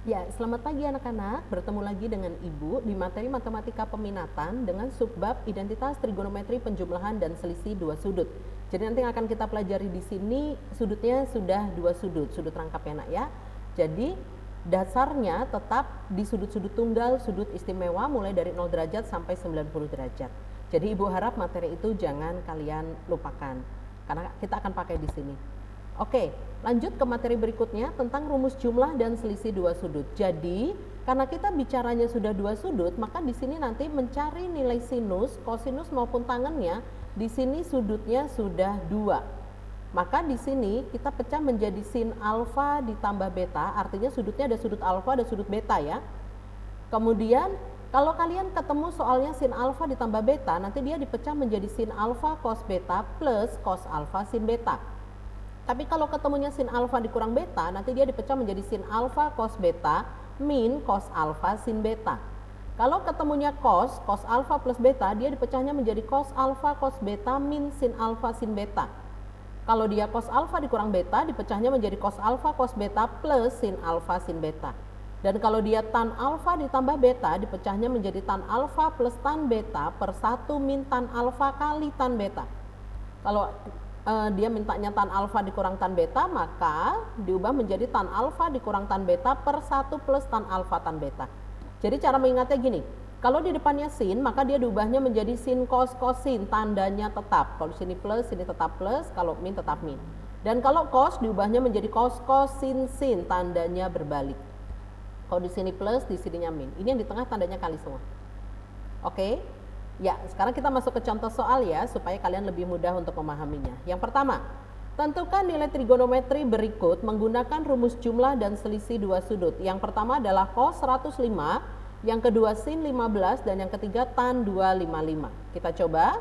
Ya, selamat pagi anak-anak. Bertemu lagi dengan Ibu di materi matematika peminatan dengan subbab identitas trigonometri penjumlahan dan selisih dua sudut. Jadi nanti yang akan kita pelajari di sini sudutnya sudah dua sudut, sudut rangkap ya nak ya. Jadi dasarnya tetap di sudut-sudut tunggal, sudut istimewa mulai dari 0 derajat sampai 90 derajat. Jadi Ibu harap materi itu jangan kalian lupakan karena kita akan pakai di sini. Oke, lanjut ke materi berikutnya tentang rumus jumlah dan selisih dua sudut. Jadi, karena kita bicaranya sudah dua sudut, maka di sini nanti mencari nilai sinus, kosinus maupun tangennya, di sini sudutnya sudah dua. Maka di sini kita pecah menjadi sin alfa ditambah beta, artinya sudutnya ada sudut alfa dan sudut beta ya. Kemudian kalau kalian ketemu soalnya sin alfa ditambah beta, nanti dia dipecah menjadi sin alfa cos beta plus cos alfa sin beta. Tapi kalau ketemunya sin alfa dikurang beta, nanti dia dipecah menjadi sin alfa cos beta min cos alfa sin beta. Kalau ketemunya cos alfa plus beta, dia dipecahnya menjadi cos alfa cos beta min sin alfa sin beta. Kalau dia cos alfa dikurang beta, dipecahnya menjadi cos alfa cos beta plus sin alfa sin beta. Dan kalau dia tan alfa ditambah beta, dipecahnya menjadi tan alfa plus tan beta per 1 min tan alfa kali tan beta. Kalau dia mintanya tan alfa dikurang tan beta, maka diubah menjadi tan alfa dikurang tan beta per 1 plus tan alfa tan beta. Jadi cara mengingatnya gini, kalau di depannya sin, maka dia diubahnya menjadi sin cos sin, tandanya tetap. Kalau di sini plus, sini tetap plus, kalau min tetap min. Dan kalau cos diubahnya menjadi cos sin, tandanya berbalik. Kalau di sini plus, di sininya min. Ini yang di tengah tandanya kali semua. Oke? Ya, sekarang kita masuk ke contoh soal ya, supaya kalian lebih mudah untuk memahaminya. Yang pertama, tentukan nilai trigonometri berikut menggunakan rumus jumlah dan selisih dua sudut. Yang pertama adalah cos 105, yang kedua sin 15, dan yang ketiga tan 255. Kita coba.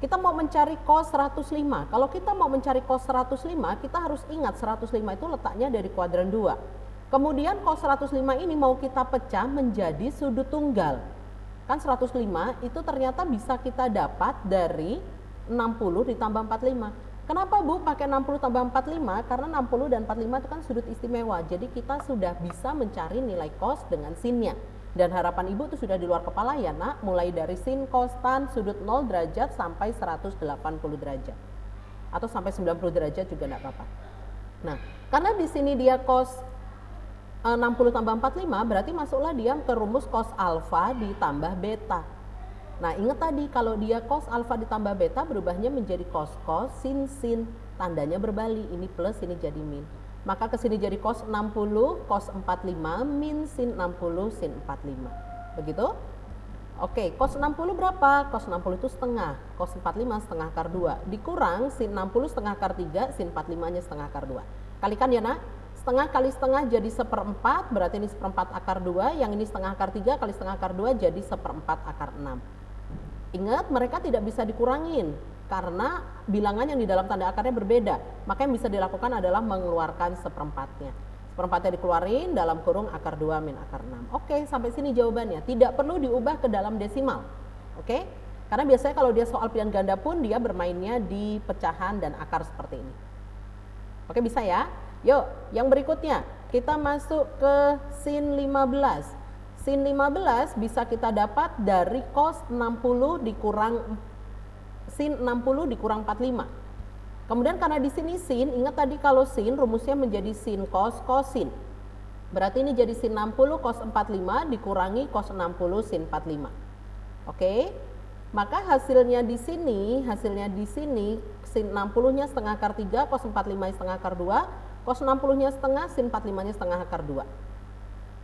Kita mau mencari cos 105. Kalau kita mau mencari cos 105, kita harus ingat 105 itu letaknya dari kuadran 2. Kemudian cos 105 ini mau kita pecah menjadi sudut tunggal. Kan 105 itu ternyata bisa kita dapat dari 60 ditambah 45. Kenapa Bu pakai 60 tambah 45? Karena 60 dan 45 itu kan sudut istimewa. Jadi kita sudah bisa mencari nilai cos dengan sinnya. Dan harapan Ibu itu sudah di luar kepala ya nak, mulai dari sin cos tan sudut 0 derajat sampai 180 derajat. Atau sampai 90 derajat juga enggak apa-apa. Nah, karena di sini dia cos 60 tambah 45 berarti masuklah dia ke rumus cos alfa ditambah beta. Nah, ingat tadi kalau dia cos alfa ditambah beta berubahnya menjadi cos sin, tandanya berbalik. Ini plus, ini jadi min. Maka ke sini jadi cos 60 cos 45 min sin 60 sin 45. Begitu? Oke, cos 60 berapa? Cos 60 itu setengah. Cos 45 setengah akar 2 dikurang sin 60 setengah akar 3, sin 45-nya setengah akar 2. Kalikan ya nak. Setengah kali setengah jadi seperempat, berarti ini seperempat akar 2, yang ini setengah akar 3 kali setengah akar 2 jadi seperempat akar 6. Ingat, mereka tidak bisa dikurangin karena bilangan yang di dalam tanda akarnya berbeda. Maka yang bisa dilakukan adalah mengeluarkan seperempatnya. Seperempatnya dikeluarin dalam kurung akar 2 min akar 6. Oke, sampai sini jawabannya. Tidak perlu diubah ke dalam desimal. Oke? Karena biasanya kalau dia soal pilihan ganda pun dia bermainnya di pecahan dan akar seperti ini. Oke, bisa ya? Yuk, yang berikutnya kita masuk ke sin 15. Sin 15 bisa kita dapat dari cos 60 dikurang sin 60 dikurang 45. Kemudian karena di sini sin, ingat tadi kalau sin rumusnya menjadi sin cos sin. Berarti ini jadi sin 60 cos 45 dikurangi cos 60 sin 45. Oke? Maka hasilnya di sini sin 60-nya setengah akar 3, cos 45-nya setengah akar 2, cos 60-nya setengah, sin 45-nya setengah akar 2.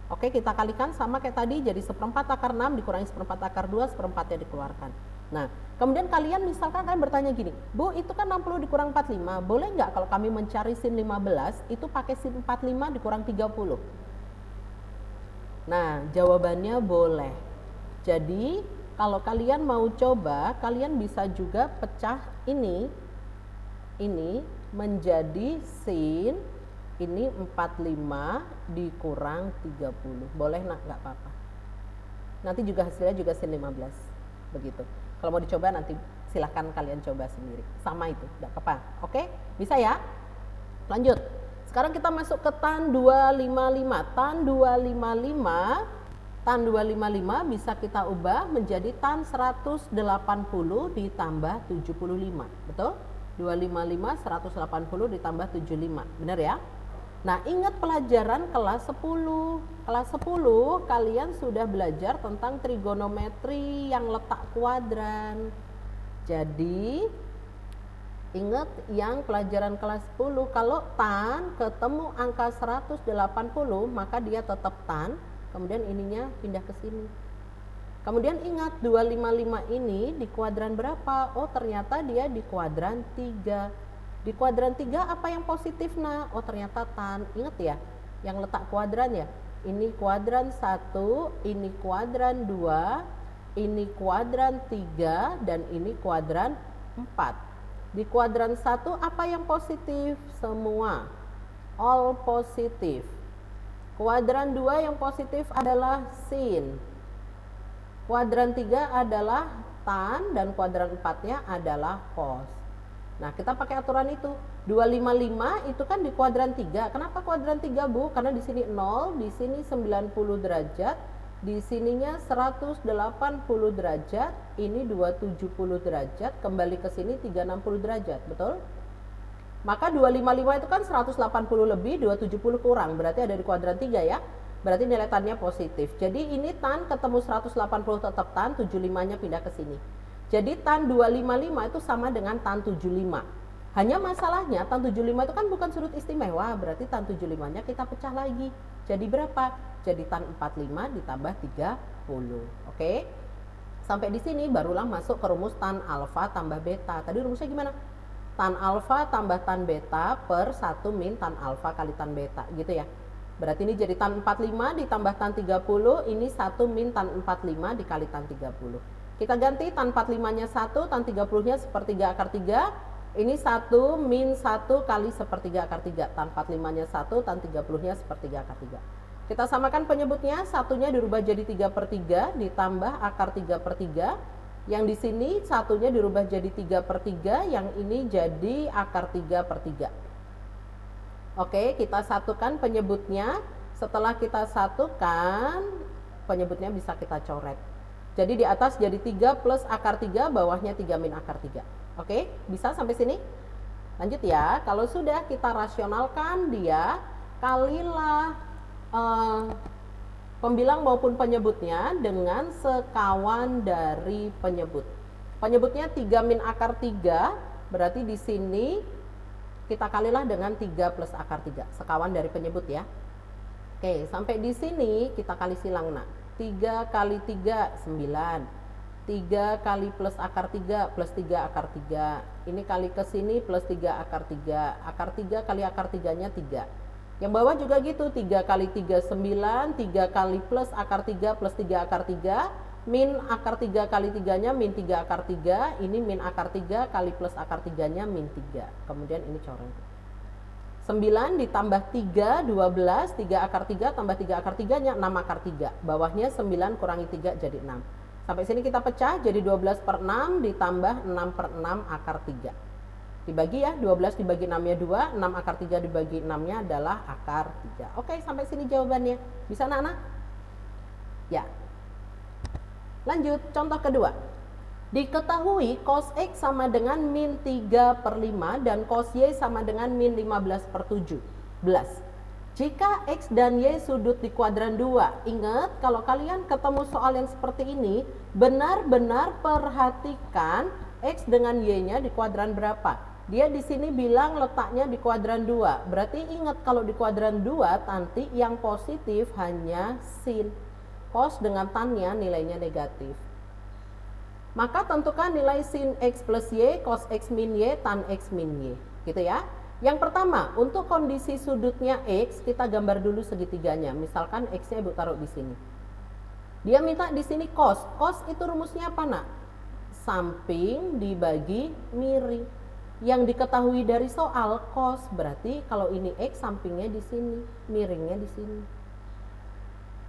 Oke, kita kalikan sama kayak tadi, jadi seperempat akar 6 dikurangi seperempat akar 2, seperempatnya dikeluarkan. Nah, kemudian kalian misalkan kalian bertanya gini, Bu itu kan 60 dikurang 45, boleh nggak kalau kami mencari sin 15, itu pakai sin 45 dikurang 30? Nah, jawabannya boleh. Jadi, kalau kalian mau coba, kalian bisa juga pecah ini menjadi sin ini 45 dikurang 30. Boleh nak? Nggak apa-apa. Nanti juga hasilnya juga sin 15. Begitu. Kalau mau dicoba nanti silahkan kalian coba sendiri. Sama itu, nggak apa-apa. Oke? Bisa ya? Lanjut. Sekarang Sekarang kita masuk ke tan 255. Tan 255 bisa kita ubah menjadi tan 180 ditambah 75. Betul? 255 180 ditambah 75. Benar ya? Nah, ingat pelajaran kelas 10. Kelas 10 kalian sudah belajar tentang trigonometri yang letak kuadran. Jadi ingat yang pelajaran kelas 10, kalau tan ketemu angka 180 maka dia tetap tan, kemudian ininya pindah ke sini. Kemudian ingat 255 ini di kuadran berapa? Oh, ternyata dia di kuadran 3. Di kuadran 3 apa yang positif? Nah, oh ternyata tan. Ingat ya, yang letak kuadran ya. Ini kuadran 1, ini kuadran 2, ini kuadran 3, dan ini kuadran 4. Di kuadran 1 apa yang positif? Semua. All positif. Kuadran 2 yang positif adalah sin. Kuadran 3 adalah tan dan kuadran 4-nya adalah cos. Nah, kita pakai aturan itu. 255 itu kan di kuadran 3. Kenapa kuadran 3, Bu? Karena di sini 0, di sini 90 derajat, di sininya 180 derajat, ini 270 derajat, kembali ke sini 360 derajat, betul? Maka 255 itu kan 180 lebih 270 kurang, berarti ada di kuadran 3 ya. Berarti nilai tannya positif. Jadi ini tan ketemu 180 tetap tan, 75-nya pindah ke sini. Jadi tan 255 itu sama dengan tan 75. Hanya masalahnya tan 75 itu kan bukan sudut istimewa, berarti tan 75-nya kita pecah lagi. Jadi berapa? Jadi tan 45 ditambah 30. Oke? Sampai di sini barulah masuk ke rumus tan alfa tambah beta. Tadi rumusnya gimana? Tan alfa tambah tan beta per 1 min tan alfa kali tan beta, gitu ya. Berarti ini jadi tan 45 ditambah tan 30, ini 1 min tan 45 dikali tan 30. Kita ganti tan 45-nya 1, tan 30-nya sepertiga akar 3. Ini 1 min 1 kali sepertiga akar 3. Tan 45-nya 1, tan 30-nya sepertiga akar 3. Kita samakan penyebutnya, satunya dirubah jadi 3/3 ditambah akar 3/3. Yang di sini satunya dirubah jadi 3/3, yang ini jadi akar 3/3. Oke, kita satukan penyebutnya. Setelah kita satukan, penyebutnya bisa kita coret. Jadi di atas jadi 3 plus akar 3, bawahnya 3 min akar 3. Oke, bisa sampai sini? Lanjut ya, kalau sudah kita rasionalkan dia, kalilah pembilang maupun penyebutnya dengan sekawan dari penyebut. Penyebutnya 3 min akar 3, berarti di sini kita kalilah dengan 3 plus akar 3, sekawan dari penyebut ya. Oke, sampai di sini kita kali silang nak. 3 kali 3, 9. 3 kali plus akar 3 plus 3 akar 3. Ini kali ke sini plus 3 akar 3. Akar 3 kali akar 3-nya 3. Yang bawah juga gitu, 3 kali 3, 9. 3 kali plus akar 3 plus 3 akar 3. Min akar 3 kali 3-nya min 3 akar 3. Ini min akar 3 kali plus akar 3-nya min 3. Kemudian ini coret. 9 ditambah 3, 12, 3 akar 3 tambah 3 akar 3-nya 6 akar 3. Bawahnya 9 kurangi 3 jadi 6. Sampai sini kita pecah jadi 12/6 ditambah 6/6 akar 3. Dibagi ya, 12 dibagi 6-nya 2, 6 akar 3 dibagi 6-nya adalah akar 3. Oke, sampai sini jawabannya. Bisa anak-anak? Ya. Lanjut, contoh kedua. Diketahui cos X sama dengan min 3/5 dan cos Y sama dengan min 15/17. Jika X dan Y sudut di kuadran 2, ingat kalau kalian ketemu soal yang seperti ini, benar-benar perhatikan X dengan Y-nya di kuadran berapa. Dia di sini bilang letaknya di kuadran 2, berarti ingat kalau di kuadran 2 nanti yang positif hanya sin. Cos dengan tan-nya nilainya negatif. Maka tentukan nilai sin X plus Y, cos X min Y, tan X min Y. Gitu ya. Yang pertama, untuk kondisi sudutnya X, kita gambar dulu segitiganya. Misalkan X-nya Ibu taruh di sini. Dia minta di sini cos. Cos itu rumusnya apa, Nak? Samping dibagi miring. Yang diketahui dari soal cos, berarti kalau ini X sampingnya di sini, miringnya di sini.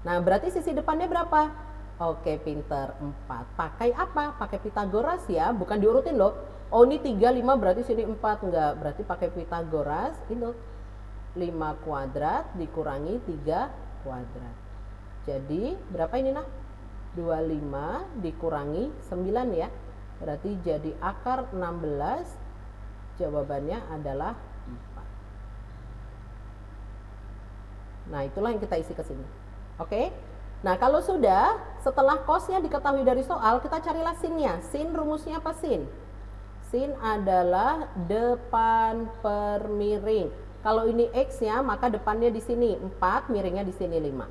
Nah, berarti sisi depannya berapa? Oke, pinter, 4. Pakai apa? Pakai Pitagoras ya, bukan diurutin loh. Oh, ini 3, 5 berarti sini 4. Enggak, berarti pakai Pitagoras. Itu 5 kuadrat dikurangi 3 kuadrat. Jadi berapa ini nah? 25 dikurangi 9 ya. Berarti jadi akar 16. Jawabannya adalah 4. Nah, itulah yang kita isi ke sini. Oke? Nah, kalau sudah, setelah cosnya diketahui dari soal, kita carilah sinnya. Sin rumusnya apa sin? Sin adalah depan per miring. Kalau ini x-nya, maka depannya di sini 4, miringnya di sini 5.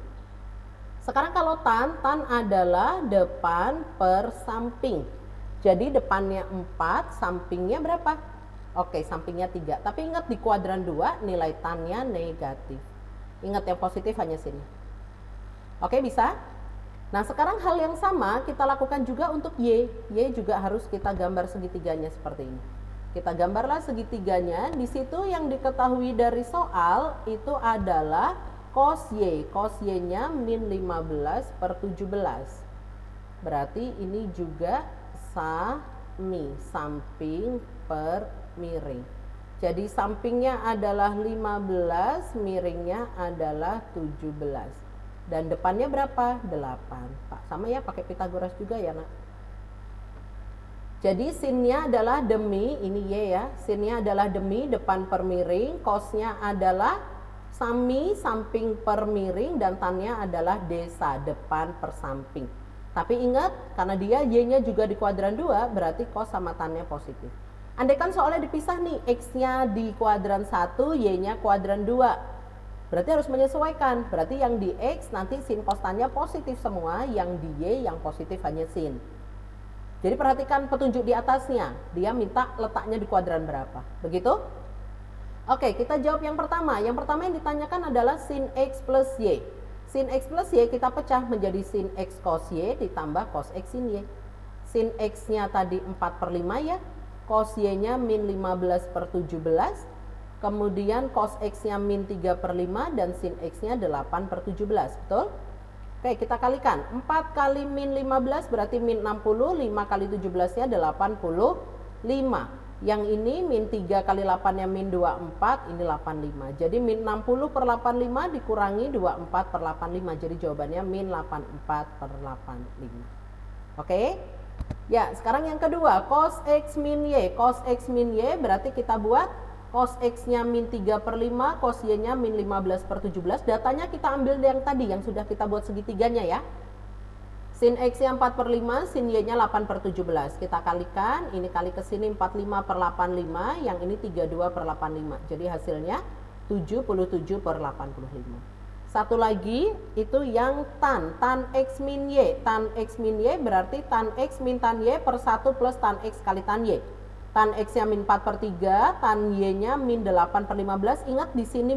Sekarang kalau tan adalah depan per samping. Jadi depannya 4, sampingnya berapa? Oke, sampingnya 3. Tapi ingat di kuadran 2 nilai tannya negatif. Ingat yang positif hanya sini. Oke, bisa? Nah, sekarang hal yang sama kita lakukan juga untuk Y. Y juga harus kita gambar segitiganya seperti ini. Kita gambarlah segitiganya. Di situ yang diketahui dari soal itu adalah cos Y. Cos Y-nya min 15 per 17. Berarti ini juga sami, samping per miring. Jadi sampingnya adalah 15, miringnya adalah 17. Dan depannya berapa? 8. Pak, sama ya pakai Pitagoras juga ya nak. Jadi sinnya adalah demi, ini Y ya, sinnya adalah demi depan per miring, cosnya adalah sami samping per miring, dan tannya adalah desa depan per samping. Tapi ingat, karena dia Y-nya juga di kuadran 2, berarti cos sama tannya positif. Andaikan soalnya dipisah nih, X-nya di kuadran 1, Y-nya kuadran 2. Berarti harus menyesuaikan. Berarti yang di X nanti sin cos tannya positif semua, yang di Y yang positif hanya sin. Jadi perhatikan petunjuk di atasnya. Dia minta letaknya di kuadran berapa. Begitu? Oke, kita jawab yang pertama. Yang pertama yang ditanyakan adalah sin X plus Y. Sin X plus Y kita pecah menjadi sin X cos Y ditambah cos X sin Y. Sin X-nya tadi 4 per 5 ya. Cos Y-nya min 15 per 17. Kemudian cos X-nya min 3 per 5 dan sin X-nya 8 per 17, betul? Oke, kita kalikan. 4 kali min 15 berarti min 60, 5 kali 17-nya 85. Yang ini min 3 kali 8-nya min 24, ini 85. Jadi min 60 per 85 dikurangi 24 per 85. Jadi jawabannya min 84 per 85. Oke? Ya, sekarang yang kedua, cos X min Y. Cos X min Y berarti kita buat cos X-nya min 3 per 5, cos Y-nya min 15 per 17. Datanya kita ambil yang tadi, yang sudah kita buat segitiganya ya. Sin X-nya 4 per 5, sin Y-nya 8 per 17. Kita kalikan, ini kali ke sini 45 per 85, yang ini 32 per 85. Jadi hasilnya 77 per 85. Satu lagi, itu yang tan X min Y. Tan X min Y berarti tan X min tan Y per 1 plus tan X kali tan Y. Tan X-nya min 4 per 3, tan Y-nya min 8 per 15. Ingat di sini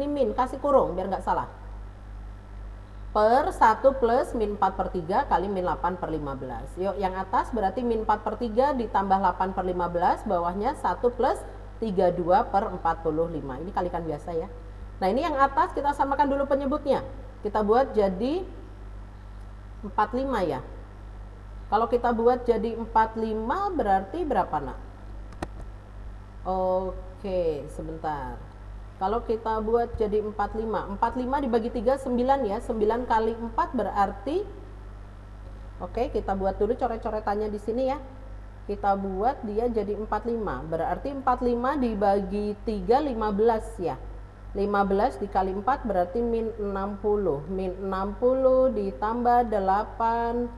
min, kasih kurung biar nggak salah. Per 1 plus min 4 per 3 kali min 8 per 15. Yuk, yang atas berarti min 4 per 3 ditambah 8 per 15, bawahnya 1 plus 32 per 45. Ini kalikan biasa ya. Nah, ini yang atas kita samakan dulu penyebutnya. Kita buat jadi 45 ya. Kalau kita buat jadi 45 berarti berapa nak? Oke, sebentar. Kalau kita buat jadi 45. 45 dibagi 3, 9 ya. 9 kali 4 berarti, oke, kita buat dulu coret-coretannya di sini ya. Kita buat dia jadi 45. Berarti 45 dibagi 3, 15 ya. 15 dikali 4 berarti min 60. Min 60 ditambah 8,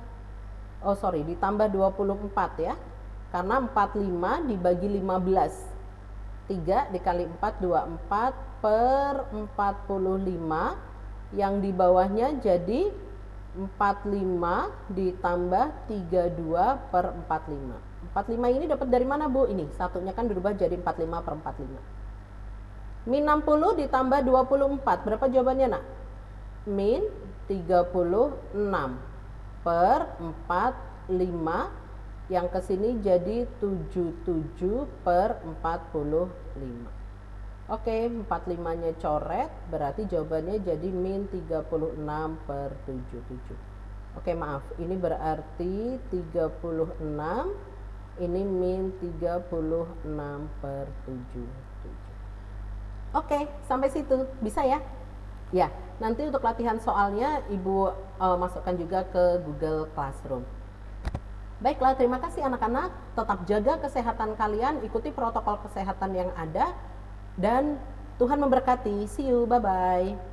ditambah 24 ya. Karena 45 dibagi 15. 3 dikali 4, 24 per 45. Yang di bawahnya jadi 45 ditambah 32 per 45. 45 ini dapat dari mana Bu? Ini, satunya kan berubah jadi 45 per 45. Min 60 ditambah 24. Berapa jawabannya nak? Min 36 per 45. Yang kesini jadi 77 per 45. Oke, 45-nya coret, berarti jawabannya jadi min 36 per 77. Oke, maaf, ini berarti 36, ini min 36 per 77. Oke, sampai situ bisa ya? Ya, nanti untuk latihan soalnya Ibu masukkan juga ke Google Classroom. Baiklah, terima kasih anak-anak. Tetap jaga kesehatan kalian, ikuti protokol kesehatan yang ada, dan Tuhan memberkati. See you, bye-bye.